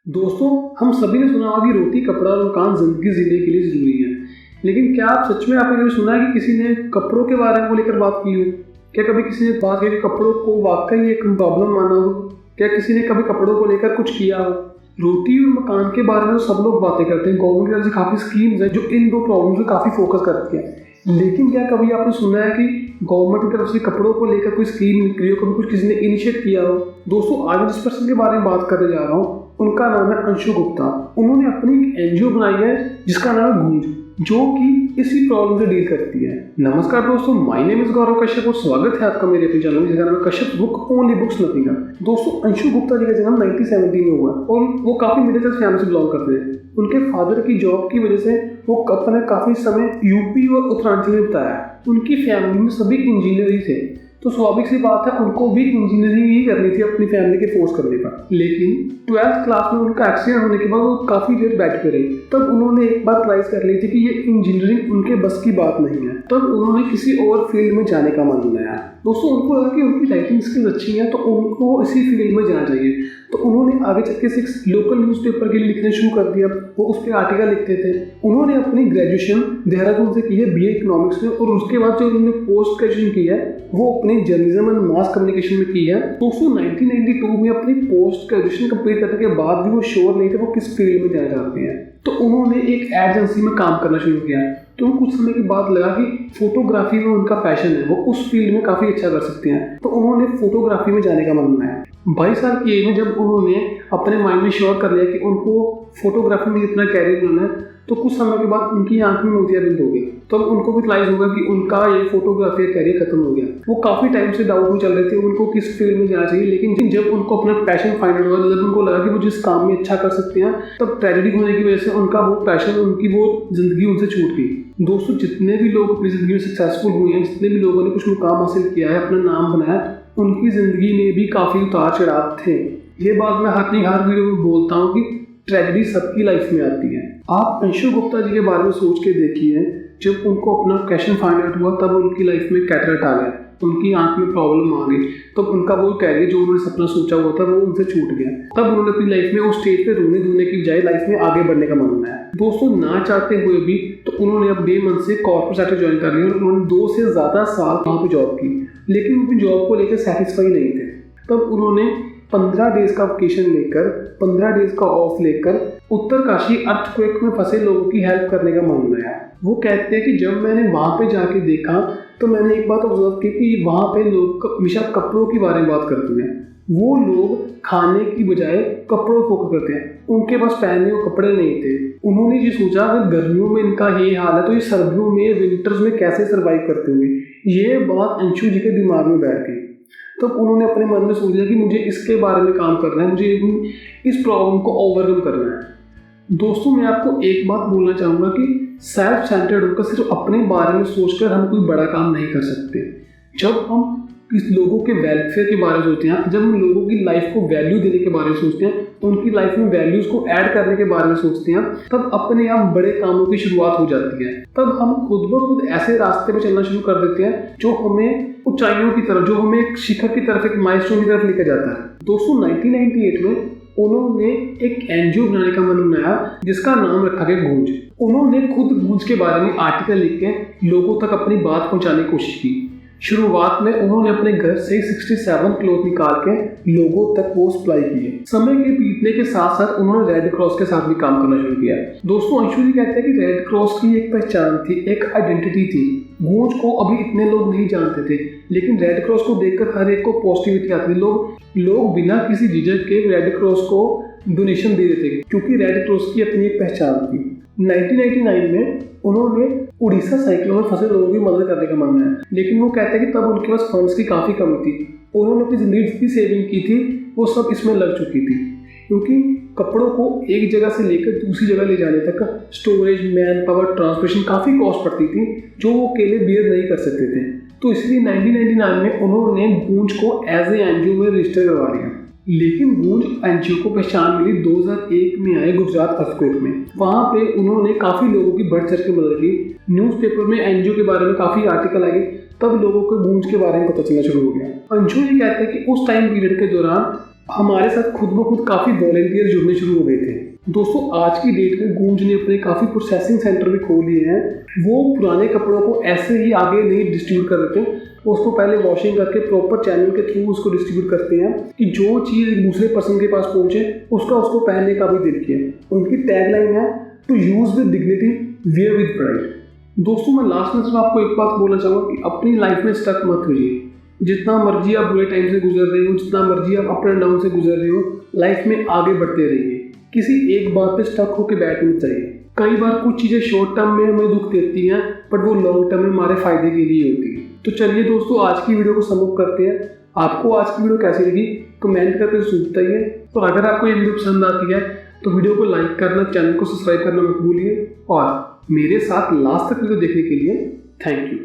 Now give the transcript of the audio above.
दोस्तों, हम सभी ने सुना होगा कि रोटी, कपड़ा और मकान जिंदगी जीने के लिए जरूरी है। लेकिन क्या आप सच में आपने कभी सुना है कि किसी ने कपड़ों के बारे में लेकर बात की हो? क्या कभी किसी ने बात की कि कपड़ों को वाकई एक प्रॉब्लम माना हो? क्या किसी ने कभी कपड़ों को लेकर कुछ किया हो? रोटी और मकान के बारे में तो सब लोग बातें करते हैं। गवर्नमेंट की तरफ से काफी स्कीम्स है जो इन दो प्रॉब्लम पे काफी फोकस करती है। लेकिन क्या कभी आपने सुना है कि गवर्नमेंट की तरफ से कपड़ों को लेकर कोई स्कीम निकली हो, कभी कुछ किसी ने इनिशिएट किया हो? दोस्तों, आज जिस पर्सन के बारे में बात करने जा रहा हूँ उनका नाम है अंशु गुप्ता। उन्होंने अपनी एक एनजीओ बनाई है जिसका नाम है गूंज, जो कि इसी प्रॉब्लम से डील करती है। नमस्कार दोस्तों, माय नेम इज गौरव कश्यप और स्वागत है आपका मेरे अपने चैनल जिसका नाम है Kashyap book only books nothing. दोस्तों, अंशु गुप्ता जी का जन्म 1970 में हुआ और वो काफी मिडिल क्लास फैमिली से बिलोंग करते हैं। उनके फादर की जॉब की वजह से वो अपने काफी समय यूपी और उत्तराखंड में बिताया। उनकी फैमिली में सभी इंजीनियर ही थे, तो स्वाभाविक सी बात है उनको भी इंजीनियरिंग ही करनी थी अपनी फैमिली के फोर्स करने पर। लेकिन 12th क्लास में उनका एक्सीडेंट होने के बाद वो काफी देर बेड पे रही। तब उन्होंने एक बार ट्राई कर ली थी कि ये इंजीनियरिंग उनके बस की बात नहीं है। तब उन्होंने किसी और फील्ड में जाने का मन बनाया। दोस्तों, उनको लगा कि उनकी राइटिंग स्किल्स अच्छी हैं तो उनको इसी फील्ड में जाना चाहिए। तो उन्होंने आगे चल के 6 लोकल न्यूज़पेपर के लिए लिखना शुरू कर दिया। वो उस पर आर्टिकल लिखते थे। उन्होंने अपनी ग्रेजुएशन देहरादून से की है BA इकोनॉमिक्स में, और उसके बाद जो उन्होंने पोस्ट ग्रेजुएशन की है वो अपनी जर्नलिज्म एंड मास कम्युनिकेशन में की है। दोस्तों, 1992 में अपनी पोस्ट ग्रेजुएशन कंप्लीट करने के बाद भी वो श्योर नहीं थे वो किस फील्ड में जाना चाहते हैं। तो उन्होंने एक एजेंसी में काम करना शुरू किया। तो कुछ समय के बाद लगा कि फोटोग्राफी में उनका पैशन है, वो उस फील्ड में काफ़ी अच्छा कर सकते हैं। तो उन्होंने फोटोग्राफी में जाने का मन बनाया। 22 साल की एज में जब उन्होंने अपने माइंड में श्योर कर लिया कि उनको फोटोग्राफी में इतना कैरियर बनाना है, तो कुछ समय के बाद उनकी आंख में मोतियाबिंद हो गई। तो उनको भी रियलाइज होगा कि उनका ये फोटोग्राफी का कैरियर खत्म हो गया। वो काफ़ी टाइम से डाउट में चल रहे थे उनको किस फील्ड में जाना चाहिए। लेकिन जब उनको अपना पैशन फाइंड आउट हुआ, जब उनको लगा कि वो जिस काम में अच्छा कर सकते हैं, तब ट्रेजेडी होने की वजह से उनका वो पैशन, उनकी वो जिंदगी उनसे छूट गई। दोस्तों, जितने भी लोग अपनी ज़िंदगी में सक्सेसफुल हुए हैं, जितने भी लोगों ने कुछ मुकाम हासिल किया है, अपना नाम बनाया, उनकी ज़िंदगी में भी काफ़ी उतार चढ़ाव थे। ये बात मैं अपनी हर वीडियो में बोलता हूँ कि ट्रेजेडी सबकी लाइफ में आती है। आप अंशु गुप्ता जी के बारे में सोच के देखिए, जब उनको अपना पैशन फाइंड आउट हुआ तब उनकी लाइफ में कैटरेक्ट आ गया, उनकी आंख में प्रॉब्लम आ गई। तब उनका वो कैरियर जो उन्होंने सपना सोचा हुआ था वो उनसे छूट गया। तब उन्होंने अपनी लाइफ में उस स्टेज पे रोने धोने की बजाय लाइफ में आगे बढ़ने का मन बनाया। दोस्तों, ना चाहते हुए भी तो उन्होंने अब बेमन से कॉर्पोरेट सेक्टर ज्वाइन कर लिया और उन्होंने 2 से ज़्यादा साल वहाँ पे जॉब की। लेकिन वो अपनी जॉब को लेकर सेटिस्फाई नहीं थे। तब उन्होंने 15 डेज का वेकेशन लेकर, 15 डेज का ऑफ लेकर उत्तरकाशी अर्थक्वेक में फंसे लोगों की हेल्प करने का मन बनाया। वो कहते हैं कि जब मैंने वहाँ पे जाके देखा तो मैंने एक बात ऑब्जर्व की कि वहाँ पे लोग हमेशा कपड़ों के बारे में बात करते हैं। वो लोग खाने की बजाय कपड़ों को फोकस करते हैं। उनके पास पहनने को कपड़े नहीं थे। उन्होंने ये सोचा अगर गर्मियों में इनका ये हाल है तो ये सर्दियों में, विंटर्स में कैसे सर्वाइव करते हुए। ये बात अंशु जी के दिमाग में बैठ गई। तब उन्होंने अपने मन में सोच लिया कि मुझे इसके बारे में काम करना है, मुझे इस प्रॉब्लम को ओवरकम करना है। दोस्तों, मैं आपको एक बात बोलना चाहूँगा कि सेल्फ सेंटर्ड होकर सिर्फ अपने बारे में सोचकर हम कोई बड़ा काम नहीं कर सकते। जब हम इस लोगों के वेलफेयर के बारे में सोचते हैं, जब हम लोगों की लाइफ को वैल्यू देने के बारे में सोचते हैं, उनकी लाइफ में वैल्यूज़ को ऐड करने के बारे में सोचते हैं, तब अपने आप बड़े कामों की शुरुआत हो जाती है। तब हम खुद ब खुद ऐसे रास्ते पर चलना शुरू कर देते हैं जो हमें ऊंचाइयों की तरफ, जो हमें एक शिखर की तरफ, एक माइलस्टोन की तरफ लेकर जाता है। दोस्तों, 1998 में उन्होंने एक एनजीओ बनाने का मन बनाया जिसका नाम रखा गया गूंज। उन्होंने खुद गूंज के बारे में आर्टिकल लिख के लोगों तक अपनी बात पहुंचाने की कोशिश की। शुरुआत में उन्होंने अपने घर से 67 क्लॉथ निकाल के लोगों तक वो सप्लाई किए। समय के बीतने के साथ साथ उन्होंने रेड क्रॉस के साथ भी काम करना शुरू किया। दोस्तों, अंशु जी कहते हैं कि रेड क्रॉस की एक पहचान थी, एक आइडेंटिटी थी। गूंज को अभी इतने लोग नहीं जानते थे, लेकिन रेड क्रॉस को देखकर हर एक को पॉजिटिविटी आती थी। लोग बिना किसी झिझक के रेड क्रॉस को डोनेशन दे देते क्योंकि रेड क्रॉस की अपनी एक पहचान थी। 1999 में उन्होंने उड़ीसा साइक्लोन में फंसे लोगों की मदद करने का मन बनाया। लेकिन वो कहते हैं कि तब उनके पास फंड्स की काफ़ी कमी थी। उन्होंने अपनी ज़िंदगी जितनी सेविंग की थी वो सब इसमें लग चुकी थी, क्योंकि कपड़ों को एक जगह से लेकर दूसरी जगह ले जाने तक स्टोरेज, मैन पावर, ट्रांसपोर्टेशन काफ़ी कॉस्ट पड़ती थी जो वो अकेले बियर नहीं कर सकते थे। तो इसलिए 1999 में उन्होंने गूंज को एज ए एनजीओ में रजिस्टर करवा लिया। लेकिन गूंज एनजीओ को पहचान मिली 2001 में आए गुजरात अर्थक्वेक में। वहाँ पे उन्होंने काफ़ी लोगों की बढ़ चढ़ के मदद की। न्यूज़पेपर में एनजीओ के बारे में काफ़ी आर्टिकल आए, तब लोगों को गूंज के बारे में पता चलना शुरू हो गया। अंशु जी कहते हैं कि उस टाइम पीरियड के दौरान हमारे साथ खुद ब खुद काफ़ी वॉलेंटियर जुड़ने शुरू हो गए थे। दोस्तों आज की डेट में गूंज ने अपने काफ़ी प्रोसेसिंग सेंटर भी खोल लिए हैं। वो पुराने कपड़ों को ऐसे ही आगे नहीं डिस्ट्रीब्यूट कर देते, उसको पहले वॉशिंग करके प्रॉपर चैनल के थ्रू उसको डिस्ट्रीब्यूट करते हैं कि जो चीज़ दूसरे पर्सन के पास पहुंचे उसको पहनने का भी दिल किया। उनकी टैगलाइन है to use with dignity, wear with pride. दोस्तों मैं लास्ट में सिर्फ आपको एक बात बोलना चाहूँगा कि अपनी लाइफ में स्टक मत होइए। जितना मर्जी आप बुरे टाइम से गुजर रहे हो, जितना मर्जी आप अप एंड डाउन से गुजर रहे हो, लाइफ में आगे बढ़ते रहिए। किसी एक बात पे स्टक होकर बैठ नहीं चाहिए। कई बार कुछ चीज़ें शॉर्ट टर्म में हमें दुख देती हैं, बट वो लॉन्ग टर्म में हमारे फायदे के लिए होती है। तो चलिए दोस्तों आज की वीडियो को सम अप करते हैं। आपको आज की वीडियो कैसी लगी कमेंट करके जरूर बताइए। तो अगर आपको ये वीडियो पसंद आती है तो वीडियो को लाइक करना, चैनल को सब्सक्राइब करना मत भूलिए और मेरे साथ लास्ट तक वीडियो देखने के लिए थैंक यू।